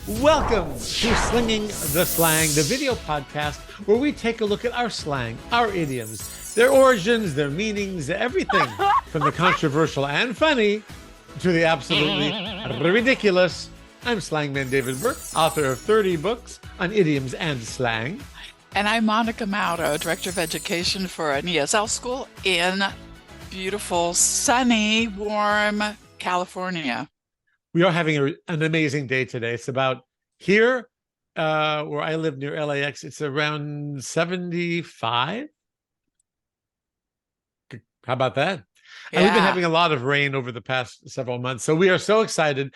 Welcome to Slinging the Slang, the video podcast where we take a look at our slang, our idioms, their origins, their meanings, everything from the controversial and funny to the absolutely ridiculous. I'm Slangman David Burke, author of 30 books on idioms and slang. And I'm Monica Mauro, Director of Education for an ESL school in beautiful, sunny, warm California. We are having an amazing day today. It's about here, where I live near LAX, it's around 75. How about that? Yeah. And we've been having a lot of rain over the past several months. So we are so excited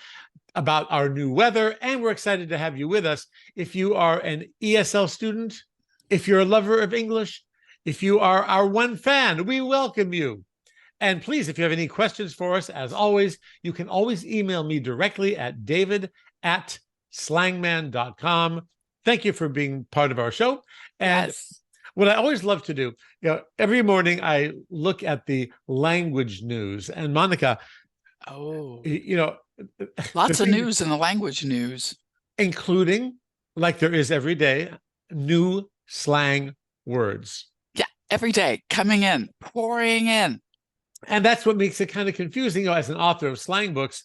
about our new weather, and we're excited to have you with us. If you are an ESL student, if you're a lover of English, if you are our one fan, we welcome you. And please, if you have any questions for us, as always, you can always email me directly at david@slangman.com. Thank you for being part of our show. And yes. What I always love to do, every morning I look at the language news. And Monica, lots of news in the language news, including, like there is every day, new slang words. Yeah, every day coming in, pouring in. And that's what makes it kind of confusing. As an author of slang books,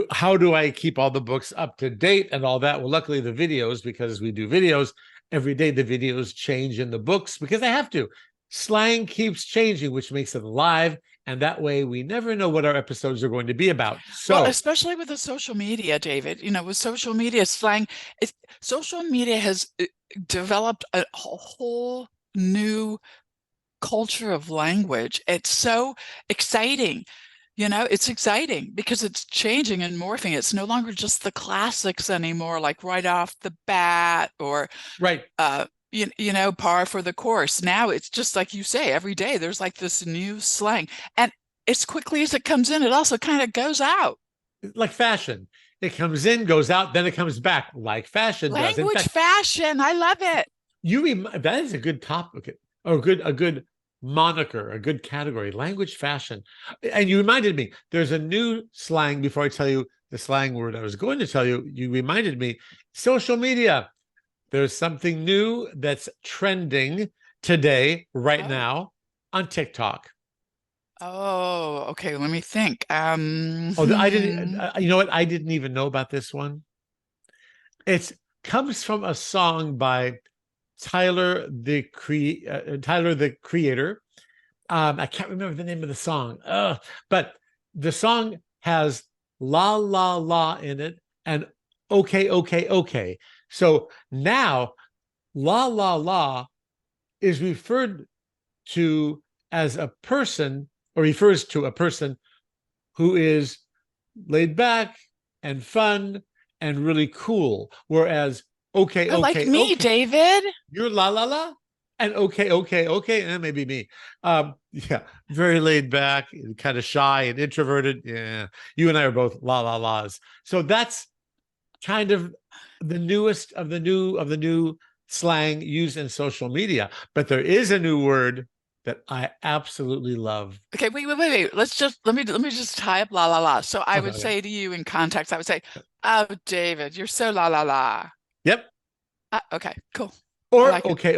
how do I keep all the books up to date and all that? Well, luckily the videos, because we do videos every day, the videos change in the books because they have to. Slang keeps changing, which makes it alive. And that way we never know what our episodes are going to be about. So, well, especially with the social media, David, with social media slang, social media has developed a whole new culture of language. It's so exciting. It's exciting because it's changing and morphing. It's no longer just the classics anymore, like right off the bat or right. Par for the course. Now it's just like you say, every day there's like this new slang, and as quickly as it comes in, it also kind of goes out. Like fashion. It comes in, goes out, then it comes back like fashion does. Language fashion. I love it. That is a good topic, or a good moniker, a good category, language fashion. And you reminded me, there's a new slang. Before I tell you the slang word I was going to tell you, you reminded me, social media. There's something new that's trending today, right now, on TikTok. Oh, okay. Let me think. I didn't. You know what? I didn't even know about this one. It comes from a song by Tyler the Creator. I can't remember the name of the song, but the song has la la la in it and okay, okay, okay. So now la la la is referred to as a person, or refers to a person who is laid back and fun and really cool, whereas okay, like me, okay. David. You're la la la, and okay, and maybe me. Yeah, very laid back, kind of shy and introverted. Yeah, you and I are both la la las. So that's kind of the newest of the new slang used in social media. But there is a new word that I absolutely love. Okay, wait. Let me just tie up la la la. So I would say to you in context, I would say, "Oh, David, you're so la la la." Yep. Okay, cool. Or like okay.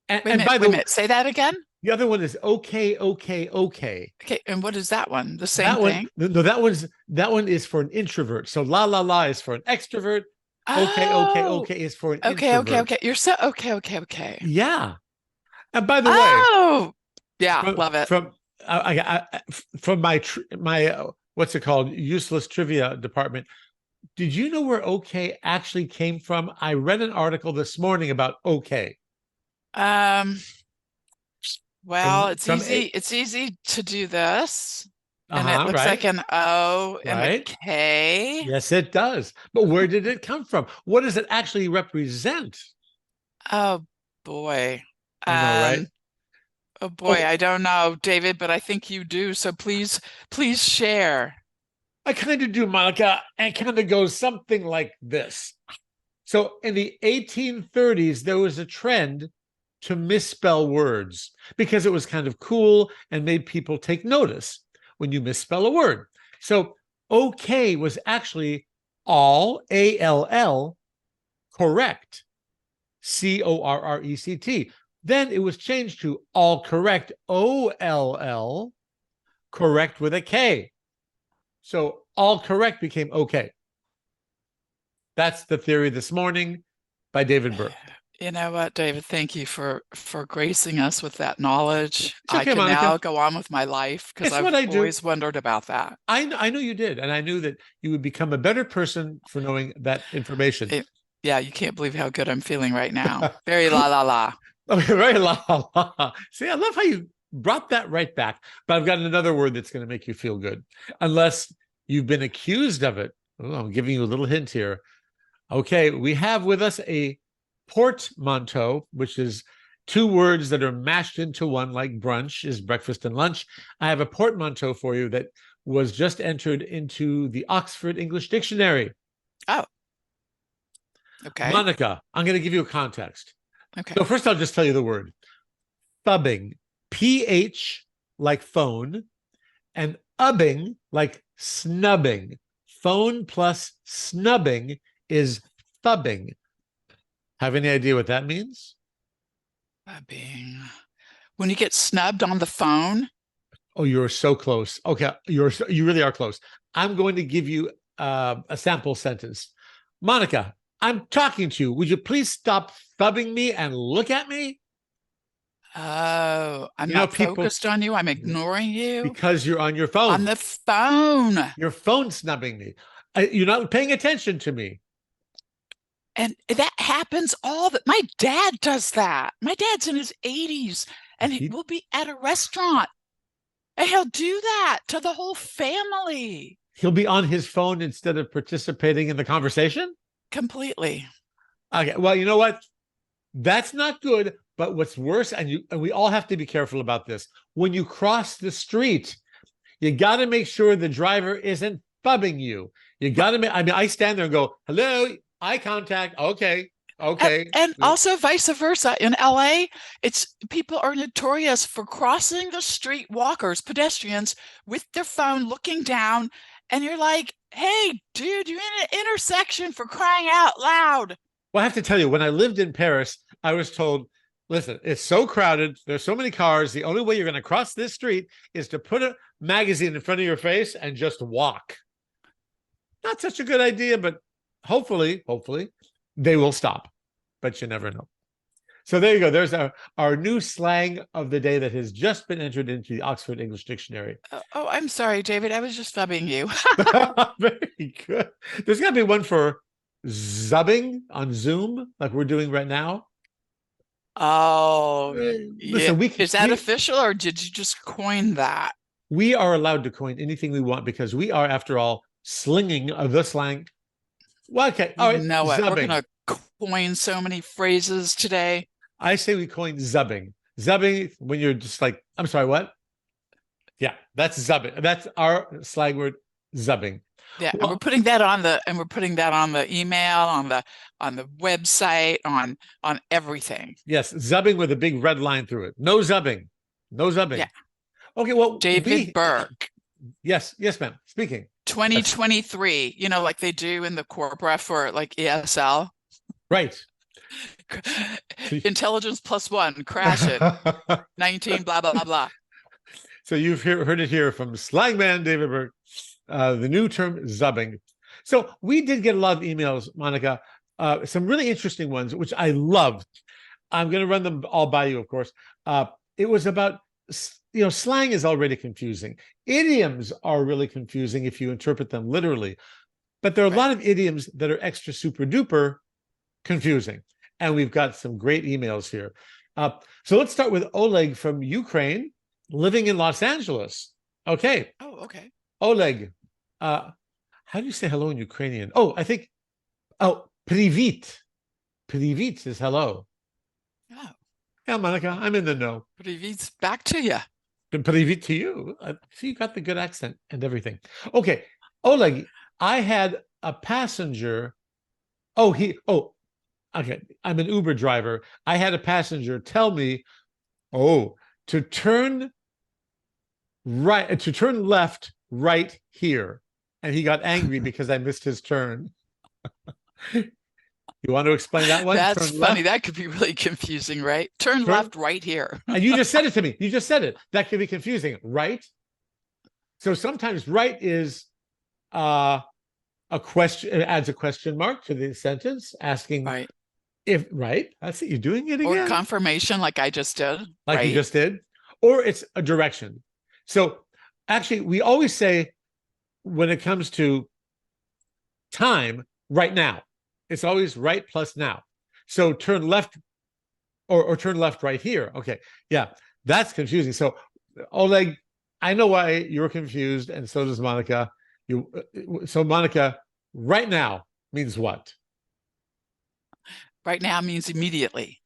And wait a minute. Say that again. The other one is okay. Okay, and what is that one? The same thing? No, that one is for an introvert. So la la la is for an extrovert. Okay is for an introvert. Okay. You're so okay. Yeah. And by the way, love it. From my what's it called? Useless trivia department. Did you know where okay actually came from? I read an article this morning about okay. Well, it's easy to do this. And it looks like an O and a K. Yes, it does. But where did it come from? What does it actually represent? Oh, boy. I know, right? Oh, boy. I don't know, David, but I think you do. So please share. I kind of do, Monica, and it kind of goes something like this. So in the 1830s, there was a trend to misspell words because it was kind of cool and made people take notice when you misspell a word. So okay was actually all, A-L-L, correct, C-O-R-R-E-C-T. Then it was changed to all correct, O-L-L, correct with a K. So all correct became okay. That's the theory this morning by David Burke. You know what, David? Thank you for gracing us with that knowledge. It's I okay, can Monica. now go on with my life because It's I've what I do. always wondered about that. I know you did, and I knew that you would become a better person for knowing that information. Yeah, you can't believe how good I'm feeling right now. Very la la la. Okay, very la la. See, I love how you brought that right back. But I've got another word that's going to make you feel good, unless you've been accused of it. Oh, I'm giving you a little hint here. Okay, we have with us a portmanteau, which is two words that are mashed into one, like brunch is breakfast and lunch. I have a portmanteau for you that was just entered into the Oxford English Dictionary. Oh, okay. Monica, I'm going to give you a context. Okay. So first, I'll just tell you the word. Phubbing, P-H like phone, and ubbing like snubbing. Phone plus snubbing is phubbing. Have any idea what that means? Phubbing. When you get snubbed on the phone? Oh, you're so close. Okay, you really are close. I'm going to give you a sample sentence. Monica, I'm talking to you. Would you please stop phubbing me and look at me? Oh, I'm not focused on you. I'm ignoring you. Because you're on your phone. On the phone. Your phone snubbing me. You're not paying attention to me. And that happens my dad does that. My dad's in his 80s and he will be at a restaurant and he'll do that to the whole family. He'll be on his phone instead of participating in the conversation? Completely. Okay, well, you know what? That's not good, but what's worse, and we all have to be careful about this. When you cross the street, you got to make sure the driver isn't phubbing you. You got to I stand there and go, hello, eye contact. Okay. And also vice versa. In LA, people are notorious for crossing the street, walkers, pedestrians, with their phone looking down. And you're like, hey, dude, you're in an intersection, for crying out loud. Well, I have to tell you, when I lived in Paris, I was told, listen, it's so crowded. There's so many cars. The only way you're going to cross this street is to put a magazine in front of your face and just walk. Not such a good idea, but hopefully they will stop. But you never know. So there you go. There's our new slang of the day that has just been entered into the Oxford English Dictionary. Oh, I'm sorry, David. I was just phubbing you. Very good. There's got to be one for zubbing on Zoom, like we're doing right now. Oh, listen, yeah. Is that official, or did you just coin that? We are allowed to coin anything we want because we are, after all, slinging the slang. Well, okay, all right. No, we're going to coin so many phrases today. I say we coin zubbing. Zubbing, when you're just like, I'm sorry, what? Yeah, that's zubbing. That's our slang word, zubbing. Yeah, well, and we're putting that on the email, on the website, on everything. Yes, zubbing with a big red line through it. No zubbing. No zubbing. Yeah. Okay, well, David Burke. Yes, ma'am. Speaking. 2023, like they do in the corporate for like ESL. Right. Intelligence +1, crash it. 19, blah, blah, blah, blah. So you've heard it here from Slangman David Burke, the new term zubbing. So we did get a lot of emails, Monica, some really interesting ones, which I loved. I'm going to run them all by you, of course. It was about, slang is already confusing. Idioms are really confusing if you interpret them literally. But there are a lot of idioms that are extra super duper confusing. And we've got some great emails here. So let's start with Oleg from Ukraine, living in Los Angeles. Okay. Oh, okay. Oleg, how do you say hello in Ukrainian? Privit. Privit is hello. Oh. Yeah, Monica, I'm in the know. Privit's back to you. Privit to you. See, you got the good accent and everything. Okay. Oleg, I had a passenger. Okay. I'm an Uber driver. I had a passenger tell me, to turn left right here. and he got angry because I missed his turn. You want to explain that one? That's Turn funny. left. That could be really confusing, right? Turn Turn, left right here. and you just said it to me. You just said it. That could be confusing, right? So sometimes right is a question, it adds a question mark to the sentence, asking Right. if right. I see you doing it Or again, confirmation, like I just did. like you Right. just did, or it's a direction. So actually, we always say when it comes to time, right now, it's always right plus now. So turn left or turn left right here. Okay, yeah, that's confusing. So Oleg, I know why you're confused, and so does Monica. You so Monica, right now means what? Right now means immediately.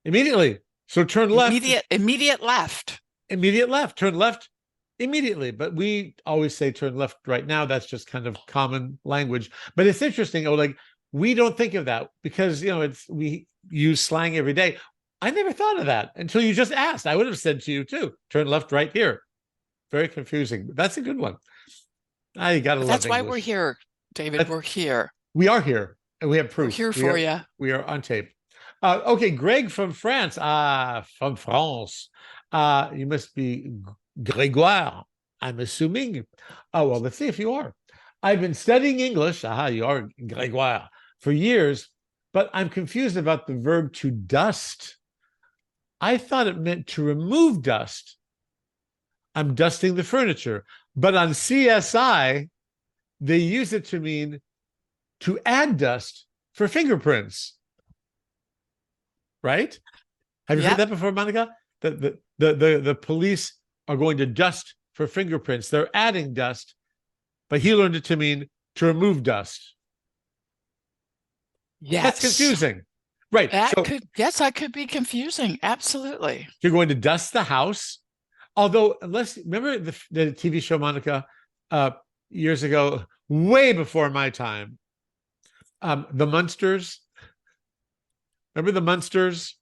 Immediately. So turn left, Immediate left. immediate left. Turn left immediately. But we always say turn left right now. That's just kind of common language. But it's interesting, Oleg. We don't think of that because it's we use slang every day. I never thought of that until you just asked. I would have said to you too, turn left right here. Very confusing. That's a good one. You gotta love That's why we're English. here, David. We're here. We are here, and we have We're proof. here for you. We are on tape. Okay, Greg from France. From France. You must be Grégoire, I'm assuming. Oh, well, let's see if you are. I've been studying English. You are Grégoire for years, but I'm confused about the verb to dust. I thought it meant to remove dust. I'm dusting the furniture. But on CSI, they use it to mean to add dust for fingerprints. Right? Have you heard that before, Monica? The police are going to dust for fingerprints. They're adding dust, but he learned it to mean to remove dust. Yes. That's confusing. Right. That could be confusing. Absolutely. You're going to dust the house. Although, remember the TV show, Monica, years ago, way before my time, the Munsters. Remember the Munsters?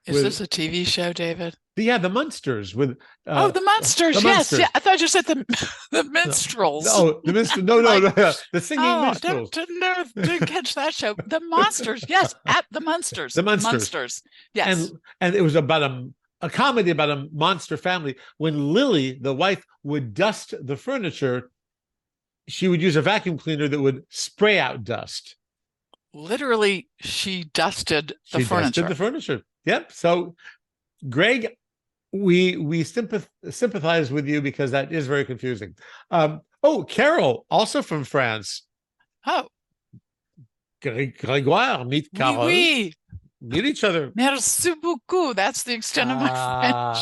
Is this a TV show, David? Yeah, the Munsters with the Munsters. Yes, yeah. I thought you said the minstrels. Oh, the minstrels. No, the singing minstrels. Didn't catch that show. The Monsters. Yes, at the Munsters. The Munsters. Yes, and it was about a comedy about a monster family. When Lily, the wife, would dust the furniture, she would use a vacuum cleaner that would spray out dust. Literally, she dusted the furniture. Dusted the furniture. Yep. So, Greg, we sympathize with you because that is very confusing. Carol, also from France. Oh, Grégoire, meet Carol. Oui. Meet each other. Merci beaucoup. That's the extent of my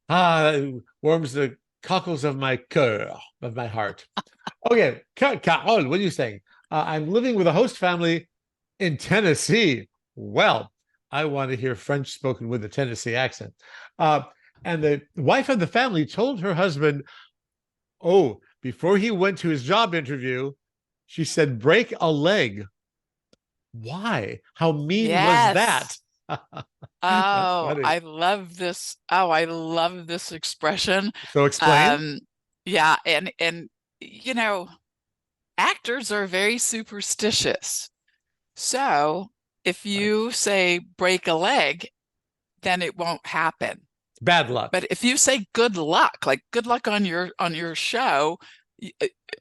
French. Warms the cockles of my cœur, of my heart. Okay, Carol, what are you saying? I'm living with a host family in Tennessee. Well, I want to hear French spoken with a Tennessee accent. And the wife of the family told her husband, before he went to his job interview, she said, break a leg. Why? How mean was that? I love this. I love this expression. So explain. Yeah, and actors are very superstitious. So if you say break a leg, then it won't happen. Bad luck. But if you say good luck, like good luck on your show,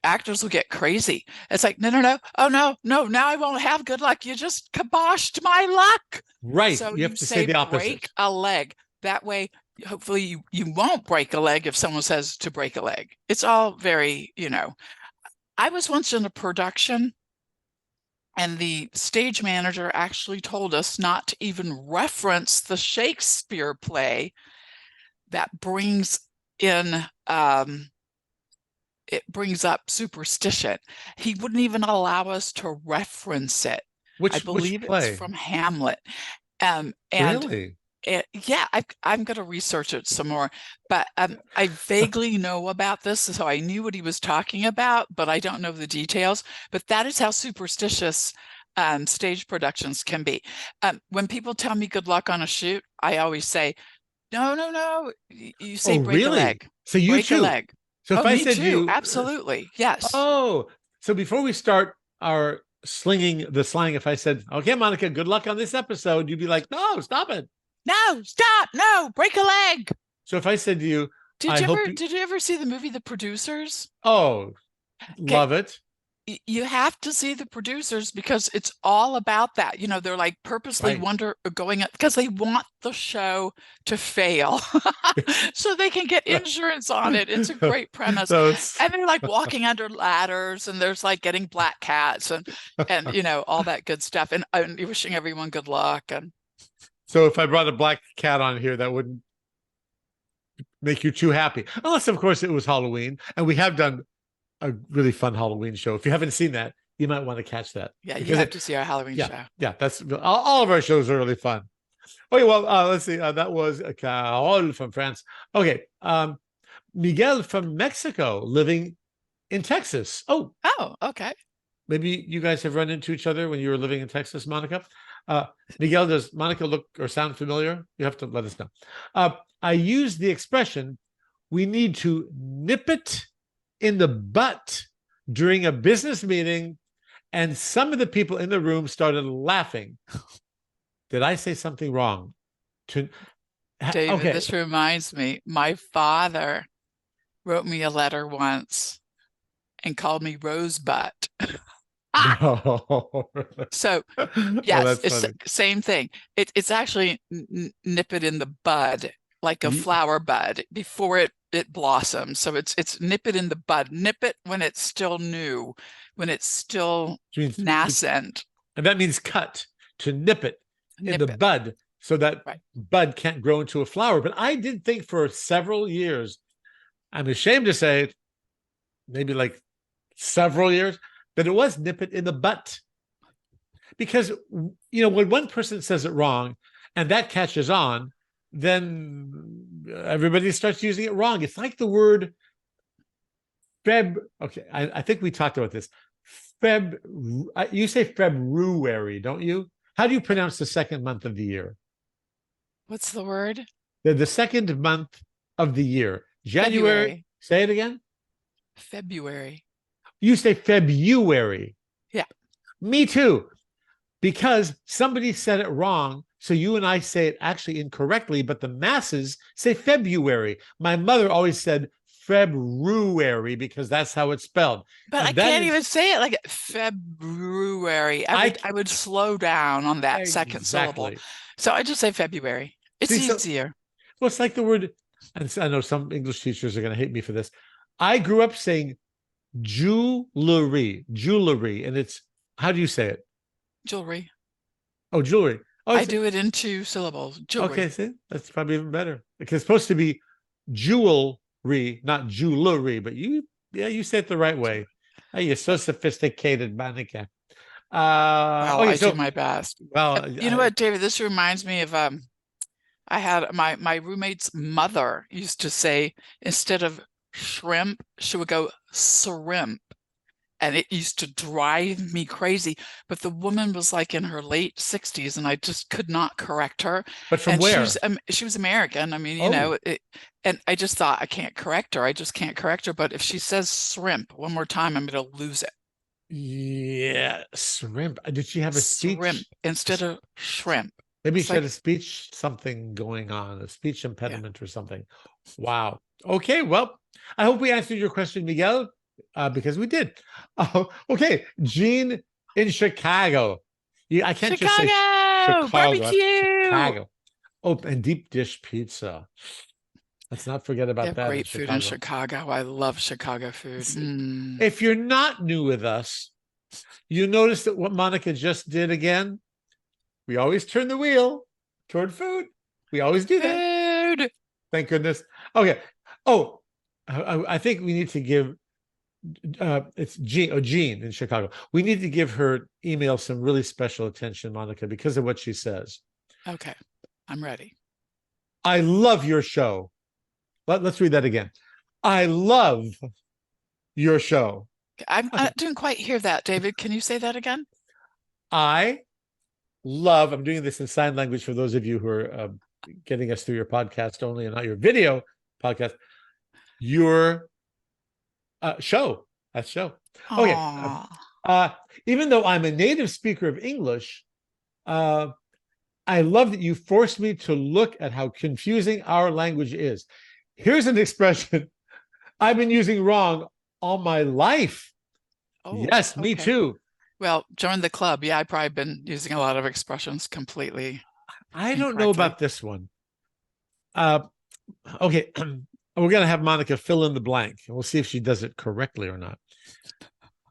actors will get crazy. It's like, no. Oh, no, now I won't have good luck. You just kiboshed my luck. Right. So you have to say the opposite. Break a leg. That way, hopefully you won't break a leg if someone says to break a leg. It's all very, I was once in a production and the stage manager actually told us not to even reference the Shakespeare play that brings in it brings up superstition. He wouldn't even allow us to reference it. I believe it's from Hamlet. Really? I'm going to research it some more, but I vaguely know about this, so I knew what he was talking about, but I don't know the details. But that is how superstitious stage productions can be. When people tell me good luck on a shoot, I always say, no. You say break a leg. So you break too. a leg. So if Oh, I me said to too. you, Absolutely. Yes. oh, so before we start our slinging the slang, if I said, okay, Monica, good luck on this episode, you'd be like, no, stop it. No, stop. No, break a leg. So if I said to you, Did I you hope ever you, did you ever see the movie The Producers? oh, Okay, love it. you have to see The Producers because it's all about that. You know, they're like purposely Right. going because they want the show to fail so they can get insurance on it. It's a great premise. So it's, And they're like walking under ladders and there's like getting black cats and you know, all that good stuff. And wishing everyone good luck. And so if I brought a black cat on here, that wouldn't make you too happy. Unless, of course, it was Halloween. And we have done a really fun Halloween show. If you haven't seen that, you might want to catch that. yeah, you because have to see our Halloween show. Yeah, that's all of our shows are really fun. Okay, well, let's see. That was Carol from France. Okay, Miguel from Mexico, living in Texas. Oh, Oh, okay. maybe you guys have run into each other when you were living in Texas, Monica. Miguel, does Monica look or sound familiar? You have to let us know. I use the expression, we need to nip it in the butt during a business meeting, and some of the people in the room started laughing. Did I say something wrong? David, okay. this reminds me, my father wrote me a letter once and called me Rosebud. No. So, yes, it's the same thing. It's actually nip it in the bud, like a flower bud before it blossoms. So it's nip it in the bud. Nip it when it's still new, when it's still nascent. And that means cut, to nip it in the bud so that bud can't grow into a flower. But I did think for several years, I'm ashamed to say it, maybe like several years, that it was nip it in the butt. Because, you know, when one person says it wrong and that catches on, then everybody starts using it wrong. It's like the word Feb. Okay, I think we talked about this. You say February, don't you? How do you pronounce the second month of the year? What's the word? The second month of the year. January. February. Say it again. February. You say February. Yeah. Me too. Because somebody said it wrong. So you and I say it actually incorrectly, but the masses say February. My mother always said February because that's how it's spelled. But I can't even say it like February. I would slow down on that second syllable. So I just say February. It's easier. Well, it's like the word, and I know some English teachers are going to hate me for this. I grew up saying jewelry, and it's, how do you say it? Jewelry. Oh, jewelry. Oh, I do it in 2 syllables. Jewelry. Okay, see, that's probably even better because it's supposed to be jewelry, not jewelry. But you say it the right way. Oh, you're so sophisticated, Monica. Well, I do my best. Well, you know what, David? This reminds me of I had my roommate's mother used to say, instead of shrimp, she would go shrimp. And it used to drive me crazy. But the woman was like in her late 60s, and I just could not correct her. But from where? She was American. I mean, you know, and I just thought, I can't correct her. I just can't correct her. But if she says shrimp one more time, I'm going to lose it. Yeah, shrimp. Did she have a speech? Shrimp instead of shrimp. Maybe she had a speech, something going on, a speech impediment or something. Wow. Okay, well, I hope we answered your question, Miguel. Because we did. Okay, Gene in Chicago. I can't just say Chicago. Barbecue. Chicago. Oh, and deep dish pizza. Let's not forget about that. Great food in Chicago. I love Chicago food. If you're not new with us, you notice that what Monica just did again. We always turn the wheel toward food. We always do that. Food. Thank goodness. Okay. Oh, I think we need to give. It's Jean in Chicago. We need to give her email some really special attention, Monica, because of what she says. Okay, I'm ready. I love your show. Let's read that again. I love your show. I didn't quite hear that, David. Can you say that again? I'm doing this in sign language for those of you who are getting us through your podcast only and not your video podcast. Your Show. That's show. Okay. Oh, Uh, Even though I'm a native speaker of English, I love that you forced me to look at how confusing our language is. Here's an expression I've been using wrong all my life. Yes, me okay. too. Well, join the club. Yeah, I've probably been using a lot of expressions completely I don't know incorrectly. about this one. Uh, okay. We're going to have Monica fill in the blank, and we'll see if she does it correctly or not.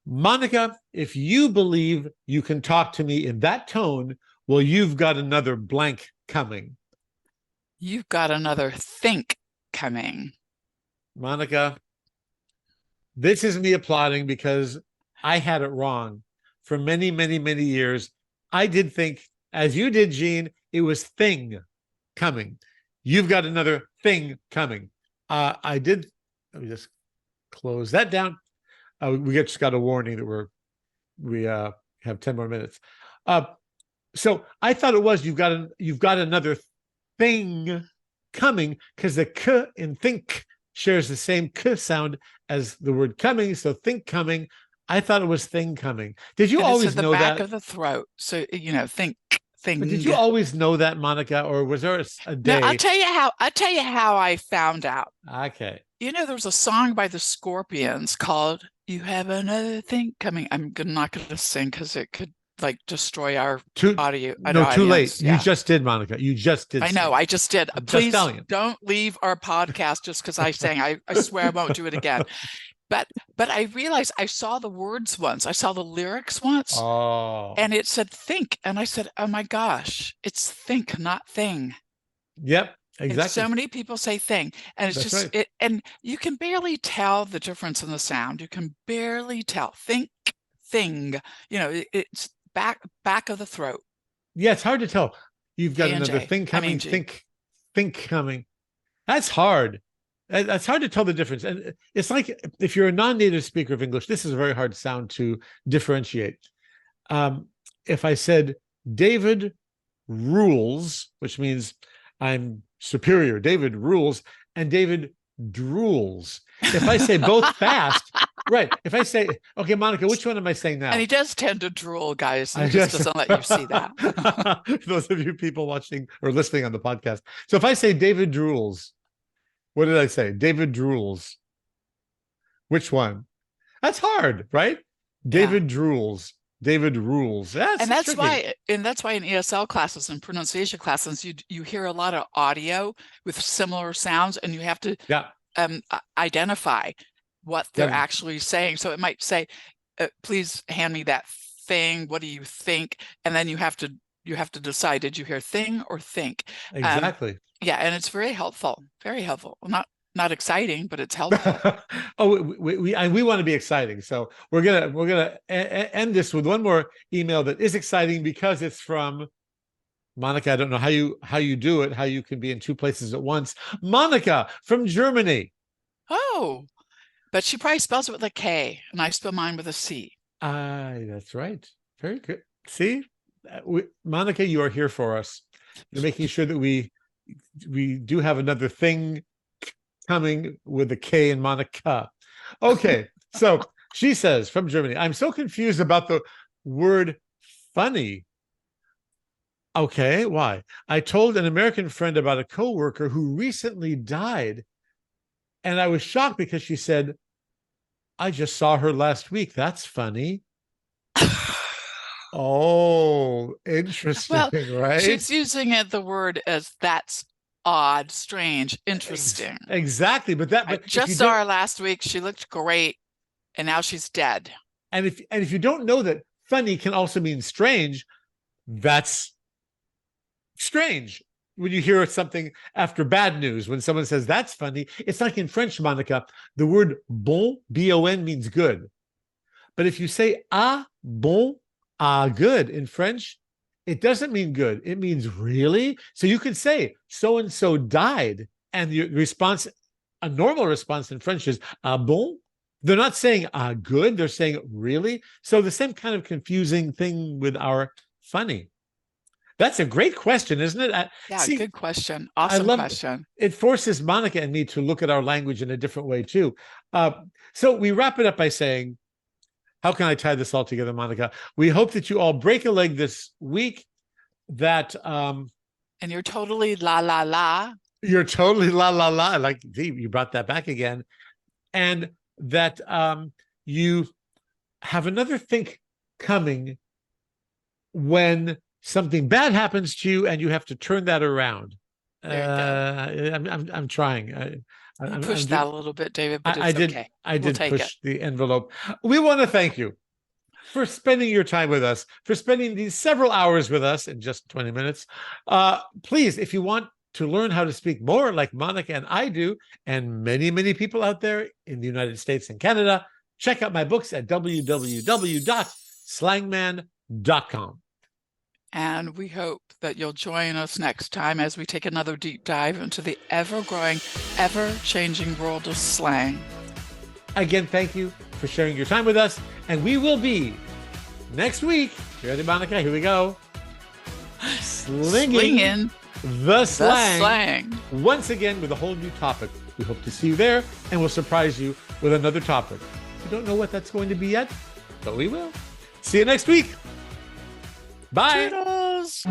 Monica, if you believe you can talk to me in that tone, well, you've got another blank coming. You've got another think coming. Monica, this is me applauding because I had it wrong for many, many, many years. I did think, as you did, Gene, it was thing coming. You've got another thing coming. I did. Let me just close that down. We just got a warning that we have 10 more minutes. So I thought it was you've got another thing coming because the k in think shares the same k sound as the word coming. So think coming. I thought it was thing coming. Did you And it's always at the know back that? of the throat. So, think But did thing. you always know that, Monica, or was there a No, day? I'll tell you how I found out. Okay. There was a song by the Scorpions called "You Have Another Thing Coming." I'm not going to sing because it could like destroy our Too audio no, too late. audience. You Yeah, just did, Monica. You just did. I know. Sing. I just did. I'm just Please telling you. don't leave our podcast just because I sang. I swear I won't do it again. But I realized I saw the words once. I saw the lyrics once, Oh, and it said "think," and I said, "Oh my gosh, it's think, not thing." yep, And exactly. so many people say thing, and it's That's just right. it, and you can barely tell the difference in the sound. You can barely tell. Think, thing. It's back of the throat. Yeah, it's hard to tell. You've got K and another J. thing I mean coming. G. Think coming. That's hard. That's hard to tell the difference. And it's like if you're a non-native speaker of English, this is a very hard sound to differentiate. If I said David rules, which means I'm superior, David rules, and David drools. If I say both fast, right? If I say, okay, Monica, which one am I saying now? And he does tend to drool, guys. He I just just doesn't let you see that. those of you people watching or listening on the podcast. So if I say David drools, what did I say? David drools. Which one? That's hard, right? Yeah. David drools. David rules. That's And that's tricky. why in ESL classes and pronunciation classes you hear a lot of audio with similar sounds, and you have to Yeah. identify what they're Yeah. actually saying. So it might say, please hand me that thing. What do you think? And then you have to decide, did you hear thing or think? Exactly. Yeah, and it's very helpful. Very helpful. Well, not exciting, but it's helpful. Oh, we want to be exciting, so we're gonna end this with one more email that is exciting because it's from Monica. I don't know how you do it, how you can be in two places at once. Monica from Germany. Oh, but she probably spells it with a K, and I spell mine with a C. That's right. Very good. See, Monica, you are here for us. You're making sure that we do have another thing coming with a K in Monica. Okay, so she says from Germany, I'm so confused about the word funny. Okay, why? I told an American friend about a coworker who recently died, and I was shocked because she said, I just saw her last week. That's funny. Oh, interesting, Well, right? she's using the word as that's odd, strange, interesting. Exactly. But I if you just saw don't, her last week. She looked great, and now she's dead. and if you don't know that funny can also mean strange, that's strange. When you hear something after bad news, when someone says that's funny, it's like in French, Monica, the word bon, B-O-N, means good. But if you say ah bon, ah good in French, it doesn't mean good. It means really. So you could say so and so died, and the response, a normal response in French is ah bon. They're not saying ah good. They're saying really. So the same kind of confusing thing with our funny. That's a great question, isn't it? Yeah, See, good question. I Awesome love question. it. Forces Monica and me to look at our language in a different way too. So we wrap it up by saying, how can I tie this all together, Monica? We hope that you all break a leg this week, that and you're totally la la la. You're totally la la la. Like, gee, you brought that back again. And that you have another think coming when something bad happens to you and you have to turn that around. I'm trying. You pushed that a little bit, David, but it's okay. I did push the envelope. We want to thank you for spending your time with us, for spending these several hours with us in just 20 minutes. Please, if you want to learn how to speak more like Monica and I do, and many, many people out there in the United States and Canada, check out my books at www.slangman.com. And we hope that you'll join us next time as we take another deep dive into the ever-growing, ever-changing world of slang. Again, thank you for sharing your time with us. And we will be next week. You ready, Monica? Here we go. Slinging the slang. Once again with a whole new topic. We hope to see you there, and we'll surprise you with another topic. We don't know what that's going to be yet, but we will. See you next week. Bye. Toodles.